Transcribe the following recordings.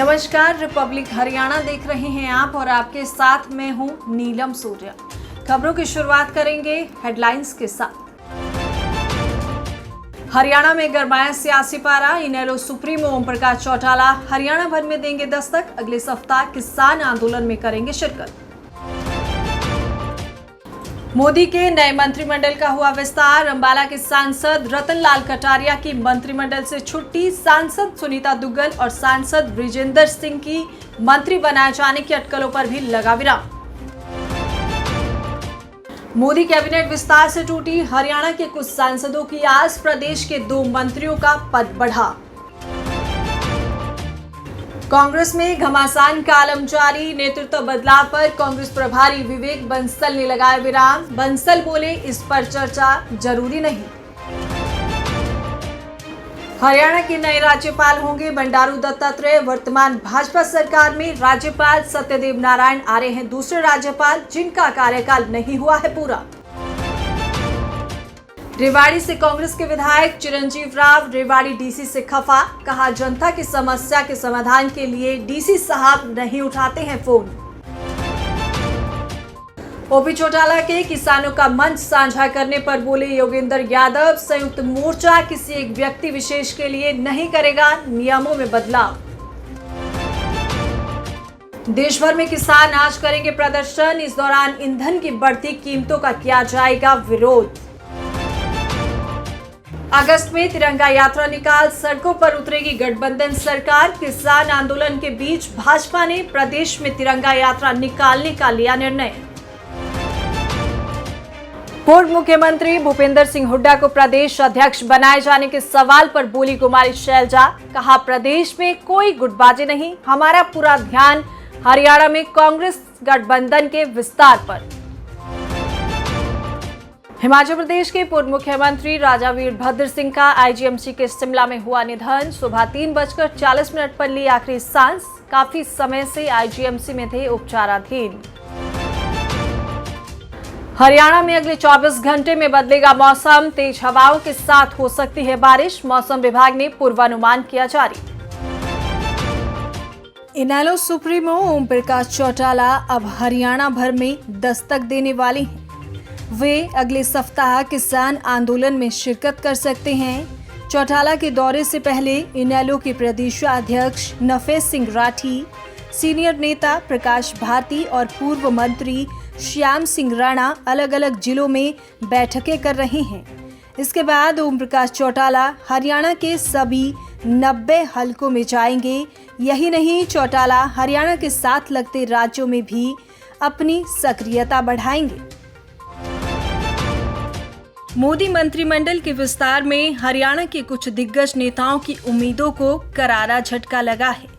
नमस्कार, रिपब्लिक हरियाणा देख रहे हैं आप और आपके साथ मैं हूं नीलम सूर्या। खबरों की शुरुआत करेंगे हेडलाइंस के साथ। हरियाणा में गरमाया सियासी पारा। इनेलो सुप्रीमो ओम प्रकाश चौटाला हरियाणा भर में देंगे दस्तक। अगले सप्ताह किसान आंदोलन में करेंगे शिरकत। मोदी के नए मंत्रिमंडल का हुआ विस्तार। अंबाला के सांसद रतन लाल कटारिया की मंत्रिमंडल से छुट्टी। सांसद सुनीता दुग्गल और सांसद ब्रिजेंद्र सिंह की मंत्री बनाए जाने की अटकलों पर भी लगा विराम। मोदी कैबिनेट विस्तार से टूटी। हरियाणा के कुछ सांसदों की आज प्रदेश के 2 मंत्रियों का पद बढ़ा। कांग्रेस में घमासान का आलम जारी। नेतृत्व बदलाव पर कांग्रेस प्रभारी विवेक बंसल ने लगाया विराम। बंसल बोले, इस पर चर्चा जरूरी नहीं। हरियाणा के नए राज्यपाल होंगे बंडारू दत्तात्रेय। वर्तमान भाजपा सरकार में राज्यपाल सत्यदेव नारायण आ रहे हैं दूसरे राज्यपाल, जिनका कार्यकाल नहीं हुआ है पूरा। रेवाड़ी से कांग्रेस के विधायक चिरंजीव राव रेवाड़ी डीसी से खफा। कहा, जनता की समस्या के समाधान के लिए डीसी साहब नहीं उठाते हैं फोन। ओपी चौटाला के किसानों का मंच साझा करने पर बोले योगेंद्र यादव, संयुक्त मोर्चा किसी एक व्यक्ति विशेष के लिए नहीं करेगा नियमों में बदलाव। देश भर में किसान आज करेंगे प्रदर्शन। इस दौरान ईंधन की बढ़ती कीमतों का किया जाएगा विरोध। अगस्त में तिरंगा यात्रा निकाल। सड़कों पर उतरेगी गठबंधन सरकार। किसान आंदोलन के बीच भाजपा ने प्रदेश में तिरंगा यात्रा निकालने का लिया निर्णय। पूर्व मुख्यमंत्री भूपेंद्र सिंह हुड्डा को प्रदेश अध्यक्ष बनाए जाने के सवाल पर बोली कुमारी शैलजा। कहा, प्रदेश में कोई गुटबाजी नहीं, हमारा पूरा ध्यान हरियाणा में कांग्रेस गठबंधन के विस्तार पर। हिमाचल प्रदेश के पूर्व मुख्यमंत्री राजा वीरभद्र सिंह का आईजीएमसी के शिमला में हुआ निधन। सुबह 3:40 पर ली आखिरी सांस। काफी समय से आईजीएमसी में थे उपचाराधीन। हरियाणा में अगले 24 घंटे में बदलेगा मौसम। तेज हवाओं के साथ हो सकती है बारिश। मौसम विभाग ने पूर्वानुमान किया जारी। इनेलो सुप्रीमो ओम प्रकाश चौटाला अब हरियाणा भर में दस्तक देने वाले हैं। वे अगले सप्ताह किसान आंदोलन में शिरकत कर सकते हैं। चौटाला के दौरे से पहले इनेलो के प्रदेशाध्यक्ष नफेस सिंह राठी, सीनियर नेता प्रकाश भारती और पूर्व मंत्री श्याम सिंह राणा अलग अलग जिलों में बैठकें कर रहे हैं। इसके बाद ओम प्रकाश चौटाला हरियाणा के सभी 90 हलकों में जाएंगे। यही नहीं, चौटाला हरियाणा के साथ लगते राज्यों में भी अपनी सक्रियता बढ़ाएंगे। मोदी मंत्रिमंडल के विस्तार में हरियाणा के कुछ दिग्गज नेताओं की उम्मीदों को करारा झटका लगा है।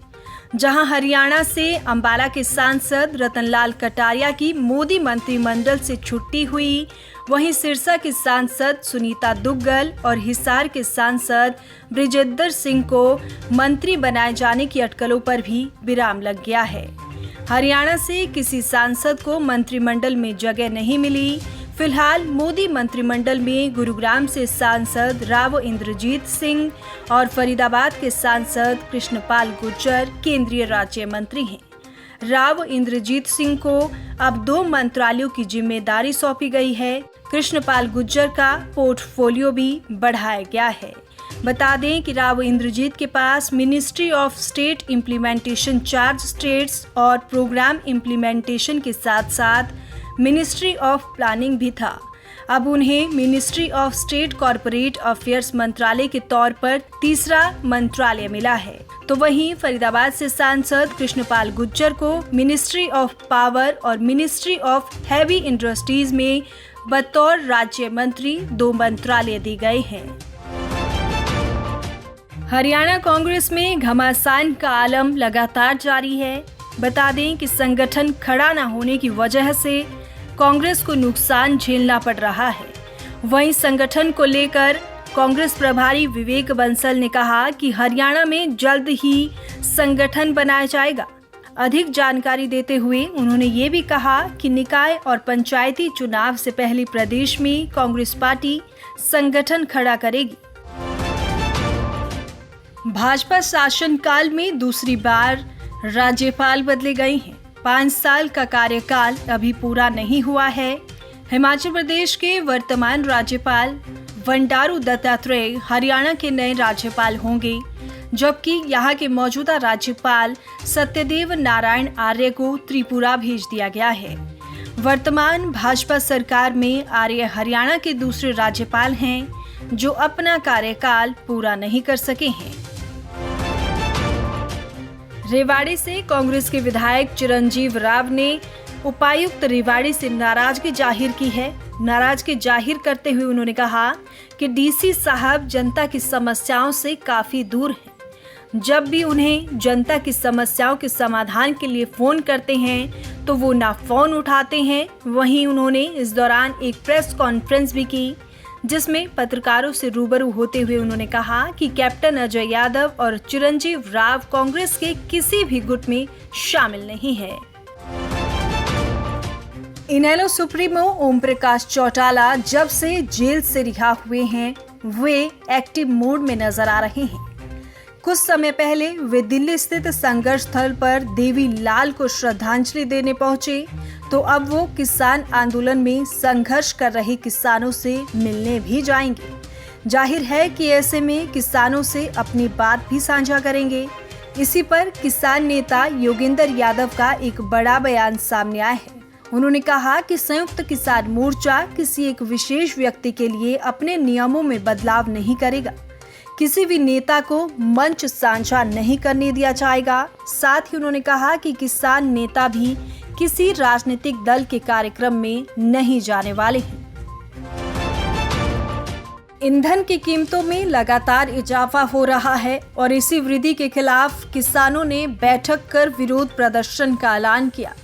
जहां हरियाणा से अंबाला के सांसद रतन लाल कटारिया की मोदी मंत्रिमंडल से छुट्टी हुई, वहीं सिरसा के सांसद सुनीता दुग्गल और हिसार के सांसद ब्रिजेंद्र सिंह को मंत्री बनाए जाने की अटकलों पर भी विराम लग गया है। हरियाणा से किसी सांसद को मंत्रिमंडल में जगह नहीं मिली। फिलहाल मोदी मंत्रिमंडल में गुरुग्राम से सांसद राव इंद्रजीत सिंह और फरीदाबाद के सांसद कृष्णपाल गुर्जर केंद्रीय राज्य मंत्री हैं। राव इंद्रजीत सिंह को अब 2 मंत्रालयों की जिम्मेदारी सौंपी गई है। कृष्णपाल गुर्जर का पोर्टफोलियो भी बढ़ाया गया है। बता दें कि राव इंद्रजीत के पास ministry of state implementation charge states और प्रोग्राम इम्प्लीमेंटेशन के साथ साथ मिनिस्ट्री ऑफ प्लानिंग भी था। अब उन्हें ministry of state corporate affairs मंत्रालय के तौर पर तीसरा मंत्रालय मिला है। तो वहीं फरीदाबाद से सांसद कृष्णपाल गुर्जर को मिनिस्ट्री ऑफ पावर और मिनिस्ट्री ऑफ हैवी इंडस्ट्रीज में बतौर राज्य मंत्री 2 मंत्रालय दिए गए हैं। हरियाणा कांग्रेस में घमासान का आलम लगातार जारी है। बता दें कि संगठन खड़ा न होने की वजह से कांग्रेस को नुकसान झेलना पड़ रहा है। वहीं संगठन को लेकर कांग्रेस प्रभारी विवेक बंसल ने कहा कि हरियाणा में जल्द ही संगठन बनाया जाएगा। अधिक जानकारी देते हुए उन्होंने ये भी कहा कि निकाय और पंचायती चुनाव से पहले प्रदेश में कांग्रेस पार्टी संगठन खड़ा करेगी। भाजपा शासनकाल में दूसरी बार राज्यपाल बदले गए हैं। 5 साल का कार्यकाल अभी पूरा नहीं हुआ है। हिमाचल प्रदेश के वर्तमान राज्यपाल बंडारू दत्तात्रेय हरियाणा के नए राज्यपाल होंगे, जबकि यहाँ के मौजूदा राज्यपाल सत्यदेव नारायण आर्य को त्रिपुरा भेज दिया गया है। वर्तमान भाजपा सरकार में आर्य हरियाणा के दूसरे राज्यपाल हैं, जो अपना कार्यकाल पूरा नहीं कर सके हैं। रेवाड़ी से कांग्रेस के विधायक चिरंजीव राव ने उपायुक्त रेवाड़ी से नाराजगी जाहिर की है। नाराजगी जाहिर करते हुए उन्होंने कहा कि डीसी साहब जनता की समस्याओं से काफी दूर हैं। जब भी उन्हें जनता की समस्याओं के समाधान के लिए फोन करते हैं तो वो ना फोन उठाते हैं। वहीं उन्होंने इस दौरान एक प्रेस कॉन्फ्रेंस भी की, जिसमें पत्रकारों से रूबरू होते हुए उन्होंने कहा कि कैप्टन अजय यादव और चिरंजीव राव कांग्रेस के किसी भी गुट में शामिल नहीं है। इनेलो सुप्रीमो ओम प्रकाश चौटाला जब से जेल से रिहा हुए हैं, वे एक्टिव मोड में नजर आ रहे हैं। कुछ समय पहले वे दिल्ली स्थित संघर्ष स्थल पर देवी लाल को श्रद्धांजलि देने पहुंचे, तो अब वो किसान आंदोलन में संघर्ष कर रहे किसानों से मिलने भी जाएंगे। जाहिर है कि ऐसे में किसानों से अपनी बात भी साझा करेंगे। इसी पर किसान नेता योगेंद्र यादव का एक बड़ा बयान सामने आया है। उन्होंने कहा कि संयुक्त किसान मोर्चा किसी एक विशेष व्यक्ति के लिए अपने नियमों में बदलाव नहीं करेगा। किसी भी नेता को मंच साझा नहीं करने दिया जाएगा। साथ ही उन्होंने कहा कि किसान नेता भी किसी राजनीतिक दल के कार्यक्रम में नहीं जाने वाले हैं। ईंधन की कीमतों में लगातार इजाफा हो रहा है और इसी वृद्धि के खिलाफ किसानों ने बैठक कर विरोध प्रदर्शन का ऐलान किया।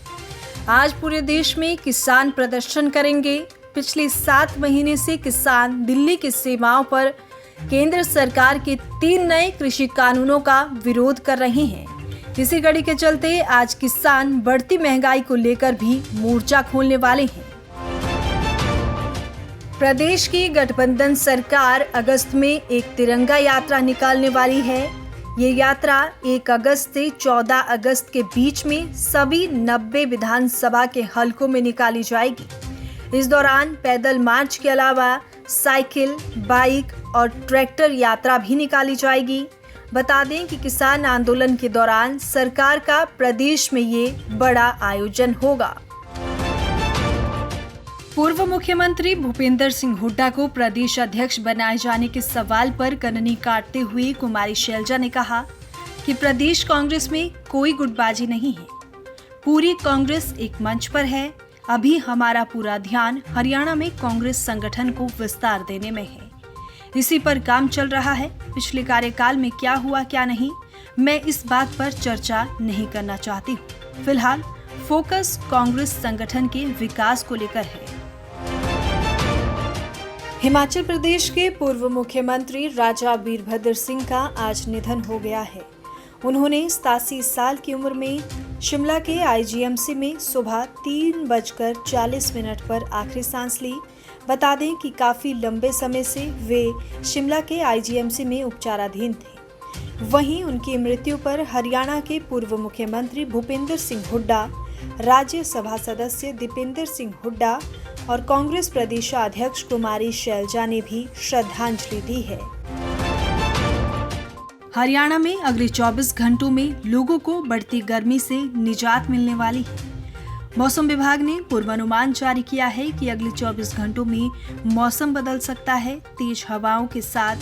आज पूरे देश में किसान प्रदर्शन करेंगे। पिछले 7 महीने से किसान दिल्ली की सीमाओं पर केंद्र सरकार के 3 नए कृषि कानूनों का विरोध कर रहे हैं। इसी कड़ी के चलते आज किसान बढ़ती महंगाई को लेकर भी मोर्चा खोलने वाले हैं। प्रदेश की गठबंधन सरकार अगस्त में एक तिरंगा यात्रा निकालने वाली है। ये यात्रा 1 अगस्त से 14 अगस्त के बीच में सभी 90 विधानसभा के हलकों में निकाली जाएगी। इस दौरान पैदल मार्च के अलावा साइकिल, बाइक और ट्रैक्टर यात्रा भी निकाली जाएगी। बता दें कि किसान आंदोलन के दौरान सरकार का प्रदेश में ये बड़ा आयोजन होगा। पूर्व मुख्यमंत्री भूपेंद्र सिंह हुड्डा को प्रदेश अध्यक्ष बनाए जाने के सवाल पर कननी काटते हुए कुमारी शैलजा ने कहा कि प्रदेश कांग्रेस में कोई गुटबाजी नहीं है। पूरी कांग्रेस एक मंच पर है। अभी हमारा पूरा ध्यान हरियाणा में कांग्रेस संगठन को विस्तार देने में है। इसी पर काम चल रहा है। पिछले कार्यकाल में क्या हुआ क्या नहीं, मैं इस बात पर चर्चा नहीं करना चाहती हूँ। फिलहाल फोकस कांग्रेस संगठन के विकास को लेकर है। हिमाचल प्रदेश के पूर्व मुख्यमंत्री राजा वीरभद्र सिंह का आज निधन हो गया है। उन्होंने 87 साल की उम्र में शिमला के आईजीएमसी में सुबह 3:40 पर आखिरी सांस ली। बता दें कि काफी लंबे समय से वे शिमला के आईजीएमसी में उपचाराधीन थे। वहीं उनकी मृत्यु पर हरियाणा के पूर्व मुख्यमंत्री भूपेंद्र सिंह हुड्डा, राज्यसभा सदस्य दीपेंद्र सिंह हुड्डा और कांग्रेस प्रदेशाध्यक्ष कुमारी शैलजा ने भी श्रद्धांजलि दी है। हरियाणा में अगले 24 घंटों में लोगों को बढ़ती गर्मी से निजात मिलने वाली है। मौसम विभाग ने पूर्वानुमान जारी किया है कि अगले 24 घंटों में मौसम बदल सकता है। तेज हवाओं के साथ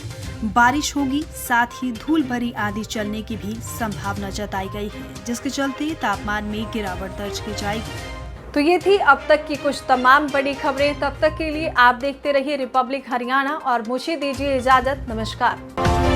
बारिश होगी, साथ ही धूल भरी आंधी चलने की भी संभावना जताई गई है, जिसके चलते तापमान में गिरावट दर्ज की जाएगी। तो ये थी अब तक की कुछ तमाम बड़ी खबरें। तब तक के लिए आप देखते रहिए रिपब्लिक हरियाणा और मुझे दीजिए इजाजत। नमस्कार।